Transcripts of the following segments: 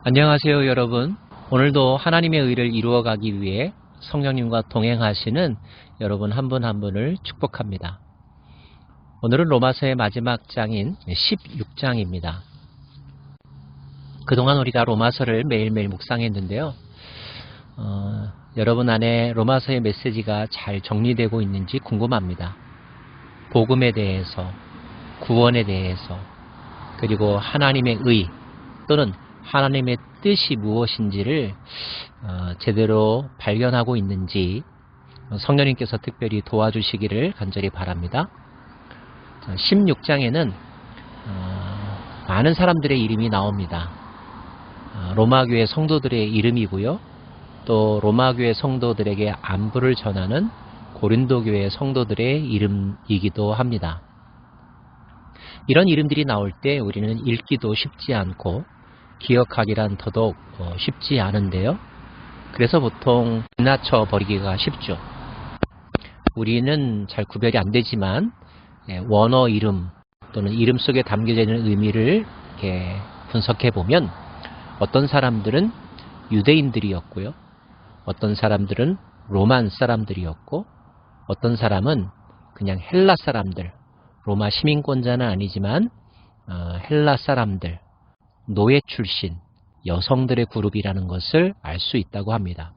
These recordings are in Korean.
안녕하세요, 여러분. 오늘도 하나님의 의를 이루어가기 위해 성령님과 동행하시는 여러분 한 분 한 분을 축복합니다. 오늘은 로마서의 마지막 장인 16장입니다. 그동안 우리가 로마서를 매일매일 묵상했는데요. 여러분 안에 로마서의 메시지가 잘 정리되고 있는지 궁금합니다. 복음에 대해서, 구원에 대해서, 그리고 하나님의 의 또는 하나님의 뜻이 무엇인지를 제대로 발견하고 있는지 성령님께서 특별히 도와주시기를 간절히 바랍니다. 16장에는 많은 사람들의 이름이 나옵니다. 로마교회 성도들의 이름이고요. 또 로마교회 성도들에게 안부를 전하는 고린도교회 성도들의 이름이기도 합니다. 이런 이름들이 나올 때 우리는 읽기도 쉽지 않고 기억하기란 더더욱 쉽지 않은데요. 그래서 보통 지나쳐 버리기가 쉽죠. 우리는 잘 구별이 안 되지만 원어 이름 또는 이름 속에 담겨져 있는 의미를 이렇게 분석해 보면 어떤 사람들은 유대인들이었고요. 어떤 사람들은 로만 사람들이었고 어떤 사람은 그냥 헬라 사람들, 로마 시민권자는 아니지만 헬라 사람들, 노예 출신 여성들의 그룹이라는 것을 알 수 있다고 합니다.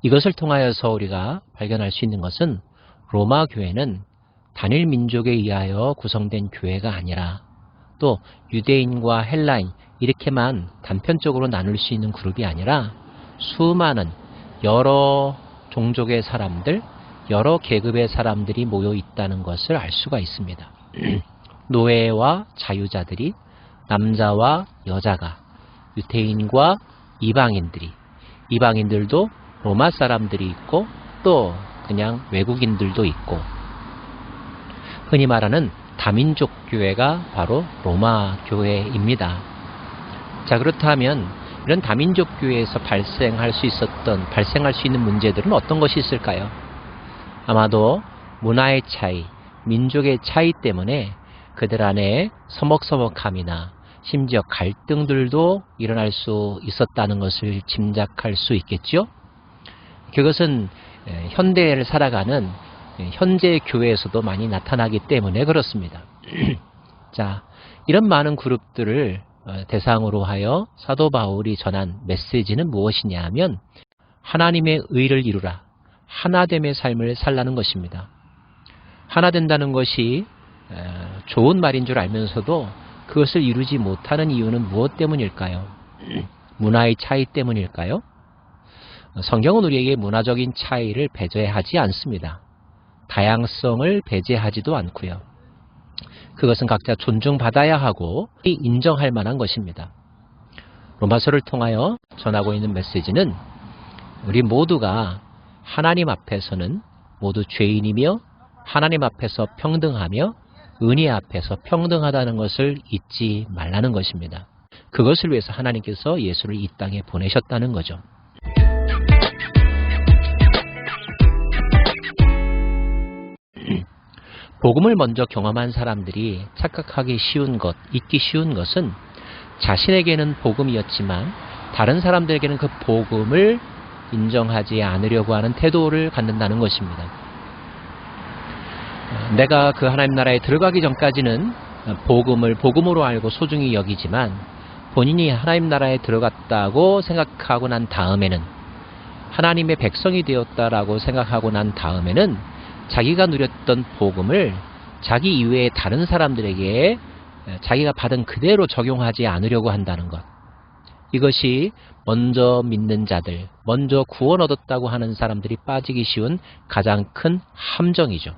이것을 통하여서 우리가 발견할 수 있는 것은 로마 교회는 단일 민족에 의하여 구성된 교회가 아니라 또 유대인과 헬라인 이렇게만 단편적으로 나눌 수 있는 그룹이 아니라 수많은 여러 종족의 사람들, 여러 계급의 사람들이 모여 있다는 것을 알 수가 있습니다. 노예와 자유자들이, 남자와 여자가, 유대인과 이방인들이, 이방인들도 로마 사람들이 있고 또 그냥 외국인들도 있고, 흔히 말하는 다민족 교회가 바로 로마 교회입니다. 자, 그렇다면 이런 다민족 교회에서 발생할 수 있는 문제들은 어떤 것이 있을까요? 아마도 문화의 차이, 민족의 차이 때문에 그들 안에 서먹서먹함이나 심지어 갈등들도 일어날 수 있었다는 것을 짐작할 수 있겠죠. 그것은 현대를 살아가는 현재 교회에서도 많이 나타나기 때문에 그렇습니다. 자, 이런 많은 그룹들을 대상으로 하여 사도 바울이 전한 메시지는 무엇이냐 하면 하나님의 의를 이루라, 하나됨의 삶을 살라는 것입니다. 하나 된다는 것이 좋은 말인 줄 알면서도 그것을 이루지 못하는 이유는 무엇 때문일까요? 문화의 차이 때문일까요? 성경은 우리에게 문화적인 차이를 배제하지 않습니다. 다양성을 배제하지도 않고요. 그것은 각자 존중받아야 하고 인정할 만한 것입니다. 로마서를 통하여 전하고 있는 메시지는 우리 모두가 하나님 앞에서는 모두 죄인이며 하나님 앞에서 평등하며 은혜 앞에서 평등하다는 것을 잊지 말라는 것입니다. 그것을 위해서 하나님께서 예수를 이 땅에 보내셨다는 거죠. 복음을 먼저 경험한 사람들이 착각하기 쉬운 것, 잊기 쉬운 것은 자신에게는 복음이었지만 다른 사람들에게는 그 복음을 인정하지 않으려고 하는 태도를 갖는다는 것입니다. 내가 그 하나님 나라에 들어가기 전까지는 복음을 복음으로 알고 소중히 여기지만 본인이 하나님 나라에 들어갔다고 생각하고 난 다음에는, 하나님의 백성이 되었다라고 생각하고 난 다음에는 자기가 누렸던 복음을 자기 이외의 다른 사람들에게 자기가 받은 그대로 적용하지 않으려고 한다는 것. 이것이 먼저 믿는 자들, 먼저 구원 얻었다고 하는 사람들이 빠지기 쉬운 가장 큰 함정이죠.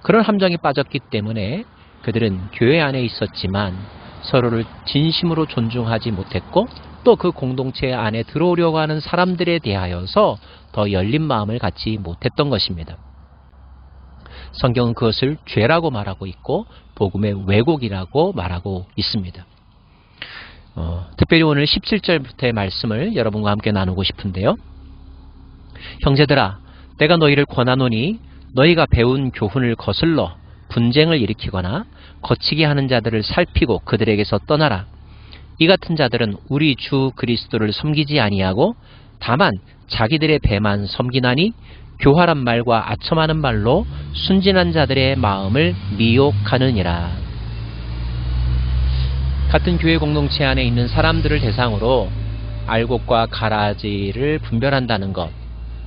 그런 함정에 빠졌기 때문에 그들은 교회 안에 있었지만 서로를 진심으로 존중하지 못했고 또 그 공동체 안에 들어오려고 하는 사람들에 대하여서 더 열린 마음을 갖지 못했던 것입니다. 성경은 그것을 죄라고 말하고 있고 복음의 왜곡이라고 말하고 있습니다. 특별히 오늘 17절부터의 말씀을 여러분과 함께 나누고 싶은데요. 형제들아, 내가 너희를 권하노니 너희가 배운 교훈을 거슬러 분쟁을 일으키거나 거치게 하는 자들을 살피고 그들에게서 떠나라. 이 같은 자들은 우리 주 그리스도를 섬기지 아니하고 다만 자기들의 배만 섬기나니 교활한 말과 아첨하는 말로 순진한 자들의 마음을 미혹하느니라. 같은 교회 공동체 안에 있는 사람들을 대상으로 알곡과 가라지를 분별한다는 것,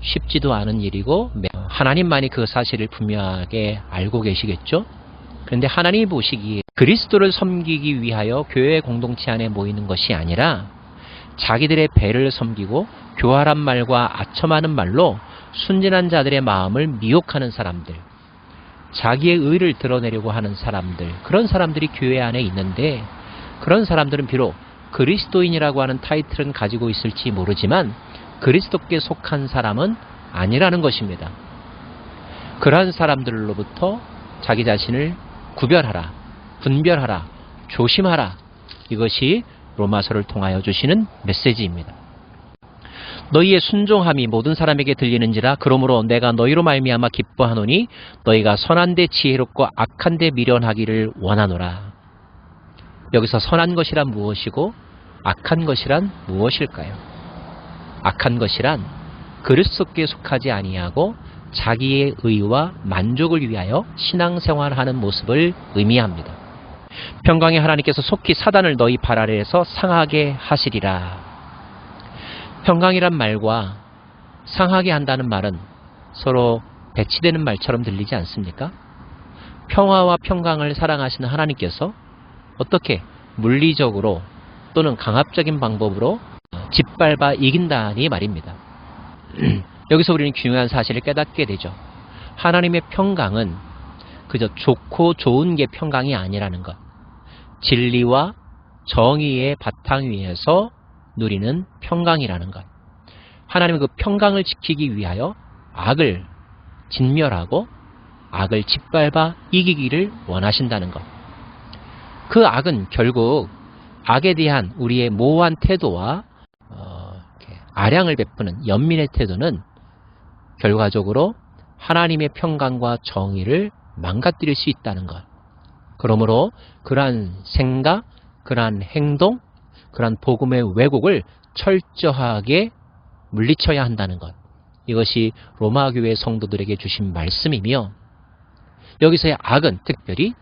쉽지도 않은 일이고 하나님만이 그 사실을 분명하게 알고 계시겠죠. 그런데 하나님이 보시기에 그리스도를 섬기기 위하여 교회 공동체 안에 모이는 것이 아니라 자기들의 배를 섬기고 교활한 말과 아첨하는 말로 순진한 자들의 마음을 미혹하는 사람들, 자기의 의를 드러내려고 하는 사람들, 그런 사람들이 교회 안에 있는데, 그런 사람들은 비록 그리스도인이라고 하는 타이틀은 가지고 있을지 모르지만 그리스도께 속한 사람은 아니라는 것입니다. 그러한 사람들로부터 자기 자신을 구별하라, 분별하라, 조심하라. 이것이 로마서를 통하여 주시는 메시지입니다. 너희의 순종함이 모든 사람에게 들리는지라. 그러므로 내가 너희로 말미암아 기뻐하노니 너희가 선한 데 지혜롭고 악한 데 미련하기를 원하노라. 여기서 선한 것이란 무엇이고 악한 것이란 무엇일까요? 악한 것이란 그리스도께 속하지 아니하고 자기의 의와 만족을 위하여 신앙생활하는 모습을 의미합니다. 평강의 하나님께서 속히 사단을 너희 발 아래에서 상하게 하시리라. 평강이란 말과 상하게 한다는 말은 서로 배치되는 말처럼 들리지 않습니까? 평화와 평강을 사랑하시는 하나님께서 어떻게 물리적으로 또는 강압적인 방법으로 짓밟아 이긴다니 말입니다. 여기서 우리는 중요한 사실을 깨닫게 되죠. 하나님의 평강은 그저 좋고 좋은 게 평강이 아니라는 것. 진리와 정의의 바탕 위에서 누리는 평강이라는 것. 하나님은 그 평강을 지키기 위하여 악을 진멸하고 악을 짓밟아 이기기를 원하신다는 것. 그 악은 결국 악에 대한 우리의 모호한 태도와 아량을 베푸는 연민의 태도는 결과적으로 하나님의 평강과 정의를 망가뜨릴 수 있다는 것. 그러므로 그러한 생각, 그러한 행동, 그러한 복음의 왜곡을 철저하게 물리쳐야 한다는 것. 이것이 로마교회 성도들에게 주신 말씀이며, 여기서의 악은 특별히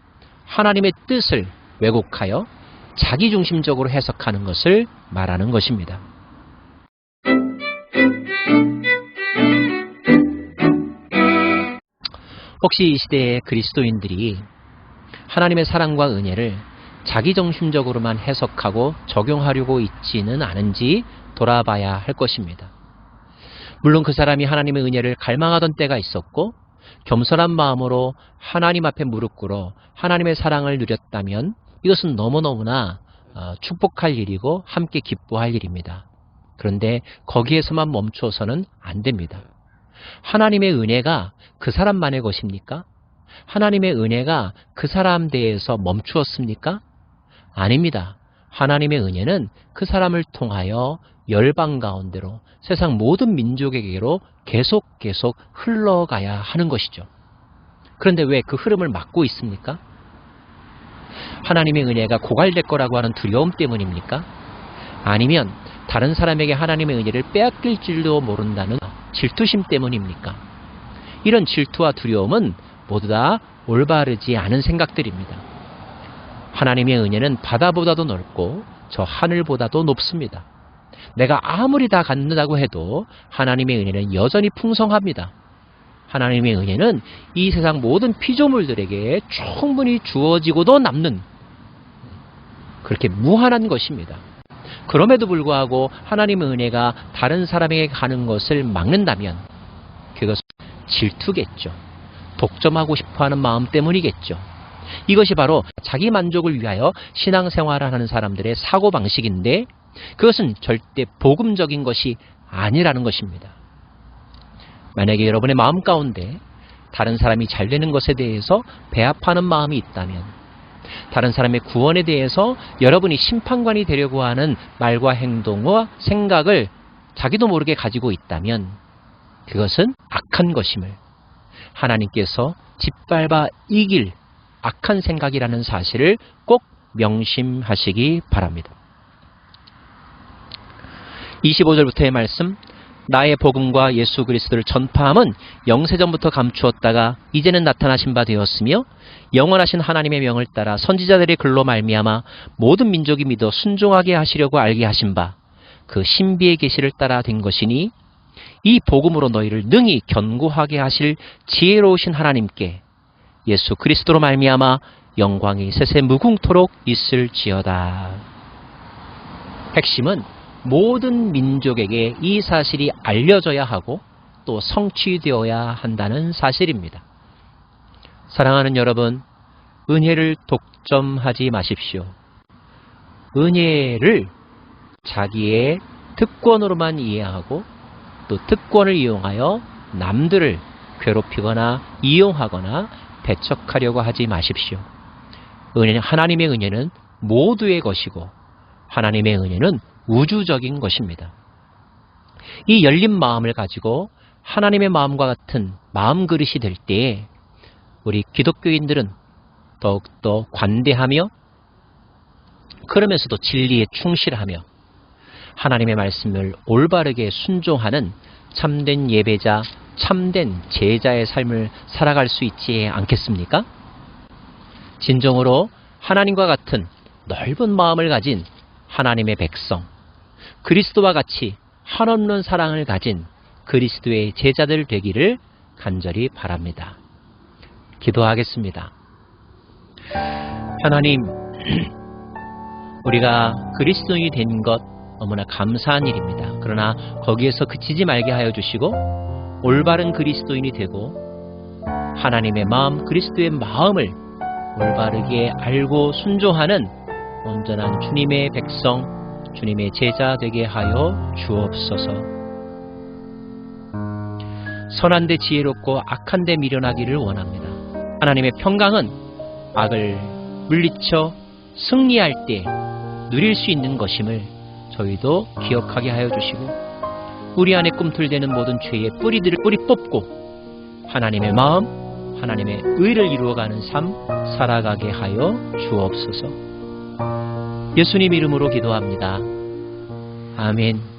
하나님의 뜻을 왜곡하여 자기중심적으로 해석하는 것을 말하는 것입니다. 혹시 이 시대의 그리스도인들이 하나님의 사랑과 은혜를 자기중심적으로만 해석하고 적용하려고 있지는 않은지 돌아봐야 할 것입니다. 물론 그 사람이 하나님의 은혜를 갈망하던 때가 있었고 겸손한 마음으로 하나님 앞에 무릎 꿇어 하나님의 사랑을 누렸다면 이것은 너무너무나 축복할 일이고 함께 기뻐할 일입니다. 그런데 거기에서만 멈춰서는 안 됩니다. 하나님의 은혜가 그 사람만의 것입니까? 하나님의 은혜가 그 사람 대해서 멈추었습니까? 아닙니다. 하나님의 은혜는 그 사람을 통하여 열방 가운데로 세상 모든 민족에게로 계속 흘러가야 하는 것이죠. 그런데 왜 그 흐름을 막고 있습니까? 하나님의 은혜가 고갈될 거라고 하는 두려움 때문입니까? 아니면 다른 사람에게 하나님의 은혜를 빼앗길 줄도 모른다는 질투심 때문입니까? 이런 질투와 두려움은 모두 다 올바르지 않은 생각들입니다. 하나님의 은혜는 바다보다도 넓고 저 하늘보다도 높습니다. 내가 아무리 다 갖는다고 해도 하나님의 은혜는 여전히 풍성합니다. 하나님의 은혜는 이 세상 모든 피조물들에게 충분히 주어지고도 남는 그렇게 무한한 것입니다. 그럼에도 불구하고 하나님의 은혜가 다른 사람에게 가는 것을 막는다면 그것은 질투겠죠. 독점하고 싶어하는 마음 때문이겠죠. 이것이 바로 자기 만족을 위하여 신앙생활을 하는 사람들의 사고방식인데 그것은 절대 복음적인 것이 아니라는 것입니다. 만약에 여러분의 마음 가운데 다른 사람이 잘 되는 것에 대해서 배합하는 마음이 있다면, 다른 사람의 구원에 대해서 여러분이 심판관이 되려고 하는 말과 행동과 생각을 자기도 모르게 가지고 있다면 그것은 악한 것임을 하나님께서 짓밟아 이길 악한 생각이라는 사실을 꼭 명심하시기 바랍니다. 25절부터의 말씀, 나의 복음과 예수 그리스도를 전파함은 영세전부터 감추었다가 이제는 나타나신 바 되었으며 영원하신 하나님의 명을 따라 선지자들의 글로 말미암아 모든 민족이 믿어 순종하게 하시려고 알게 하신 바 그 신비의 계시를 따라 된 것이니 이 복음으로 너희를 능히 견고하게 하실 지혜로우신 하나님께 예수 그리스도로 말미암아 영광이 세세 무궁토록 있을지어다. 핵심은 모든 민족에게 이 사실이 알려져야 하고 또 성취되어야 한다는 사실입니다. 사랑하는 여러분, 은혜를 독점하지 마십시오. 은혜를 자기의 특권으로만 이해하고 또 특권을 이용하여 남들을 괴롭히거나 이용하거나 배척하려고 하지 마십시오. 하나님의 은혜는 모두의 것이고 하나님의 은혜는 우주적인 것입니다. 이 열린 마음을 가지고 하나님의 마음과 같은 마음 그릇이 될 때에 우리 기독교인들은 더욱더 관대하며 그러면서도 진리에 충실하며 하나님의 말씀을 올바르게 순종하는 참된 예배자, 참된 제자의 삶을 살아갈 수 있지 않겠습니까? 진정으로 하나님과 같은 넓은 마음을 가진 하나님의 백성, 그리스도와 같이 한없는 사랑을 가진 그리스도의 제자들 되기를 간절히 바랍니다. 기도하겠습니다. 하나님, 우리가 그리스도인이 된 것 너무나 감사한 일입니다. 그러나 거기에서 그치지 말게 하여 주시고 올바른 그리스도인이 되고 하나님의 마음, 그리스도의 마음을 올바르게 알고 순종하는 온전한 주님의 백성, 주님의 제자 되게 하여 주옵소서. 선한데 지혜롭고 악한데 미련하기를 원합니다. 하나님의 평강은 악을 물리쳐 승리할 때 누릴 수 있는 것임을 저희도 기억하게 하여 주시고 우리 안에 꿈틀대는 모든 죄의 뿌리들을 뿌리 뽑고 하나님의 마음, 하나님의 의를 이루어가는 삶 살아가게 하여 주옵소서. 예수님 이름으로 기도합니다. 아멘.